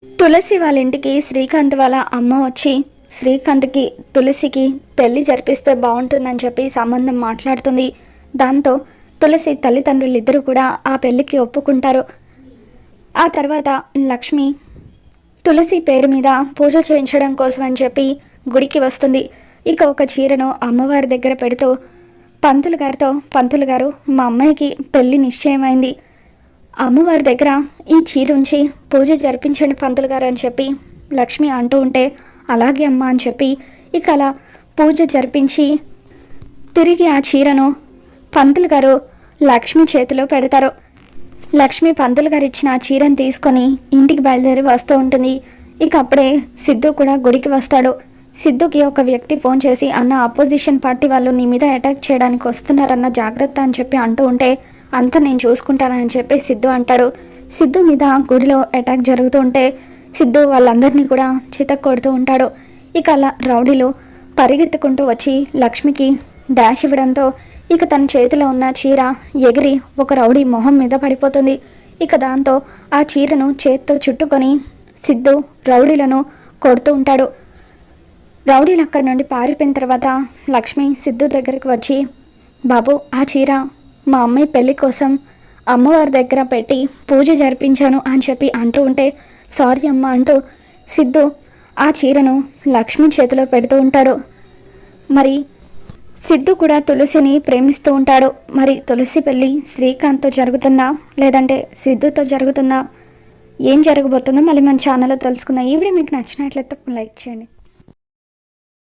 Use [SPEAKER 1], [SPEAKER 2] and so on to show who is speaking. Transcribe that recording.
[SPEAKER 1] తులసి వాళ్ళ ఇంటికి శ్రీకాంత్ వాళ్ళ అమ్మ వచ్చి శ్రీకాంత్కి తులసికి పెళ్లి జరిపిస్తే బాగుంటుందని చెప్పి సంబంధం మాట్లాడుతుంది. దాంతో తులసి తల్లిదండ్రులు ఇద్దరు కూడా ఆ పెళ్లికి ఒప్పుకుంటారు. ఆ తర్వాత లక్ష్మి తులసి పేరు మీద పూజ చేయించడం కోసం అని చెప్పి గుడికి వస్తుంది. ఇక ఒక చీరను అమ్మవారి దగ్గర పెడుతూ పంతులు గారితో, పంతులు గారు మా అమ్మాయికి పెళ్లి నిశ్చయమైంది, అమ్మవారి దగ్గర ఈ చీర ఉంచి పూజ జరిపించండి పంతులు గారు అని చెప్పి లక్ష్మి అంటూ ఉంటే, అలాగే అమ్మ అని చెప్పి ఇక అలా పూజ జరిపించి తిరిగి ఆ చీరను పంతులు గారు లక్ష్మి చేతిలో పెడతారు. లక్ష్మి పంతులు గారు ఇచ్చిన ఆ చీరను తీసుకొని ఇంటికి బయలుదేరి వస్తూ ఉంటుంది. ఇక అప్పుడే సిద్ధు కూడా గుడికి వస్తాడు. సిద్ధుకి ఒక వ్యక్తి ఫోన్ చేసి, అన్న అపోజిషన్ పార్టీ వాళ్ళు నీ మీద అటాక్ చేయడానికి వస్తున్నారన్న, జాగ్రత్త అని చెప్పి అంటూ ఉంటే, అంతా నేను చూసుకుంటానని చెప్పి సిద్ధు అంటాడు. సిద్ధు మీద గుడిలో అటాక్ జరుగుతూ ఉంటే సిద్ధు వాళ్ళందరినీ కూడా చితక్కొడుతూ ఉంటాడు. ఇక అలా రౌడీలు పరిగెత్తుకుంటూ వచ్చి లక్ష్మికి డాష్ ఇవ్వడంతో ఇక తన చేతిలో ఉన్న చీర ఎగిరి ఒక రౌడీ మొహం మీద పడిపోతుంది. ఇక దాంతో ఆ చీరను చేత్తో చుట్టుకొని సిద్ధు రౌడీలను కొడుతూ ఉంటాడు. రౌడీలు అక్కడి నుండి పారిపోయిన తర్వాత లక్ష్మి సిద్ధు దగ్గరికి వచ్చి, బాబు ఆ చీర మా అమ్మాయి పెళ్ళి కోసం అమ్మవారి దగ్గర పెట్టి పూజ జరిపించాను అని చెప్పి అంటూ ఉంటే, సారీ అమ్మ అంటూ సిద్ధు ఆ చీరను లక్ష్మి చేతిలో పెడుతూ ఉంటాడు. మరి సిద్ధు కూడా తులసిని ప్రేమిస్తూ ఉంటాడు. మరి తులసి పెళ్ళి శ్రీకాంత్తో జరుగుతుందా లేదంటే సిద్ధుతో జరుగుతుందా, ఏం జరగబోతుందో మళ్ళీ మన ఛానల్లో తెలుసుకుందాం. ఈ వీడియో మీకు నచ్చినట్లయితే లైక్ చేయండి.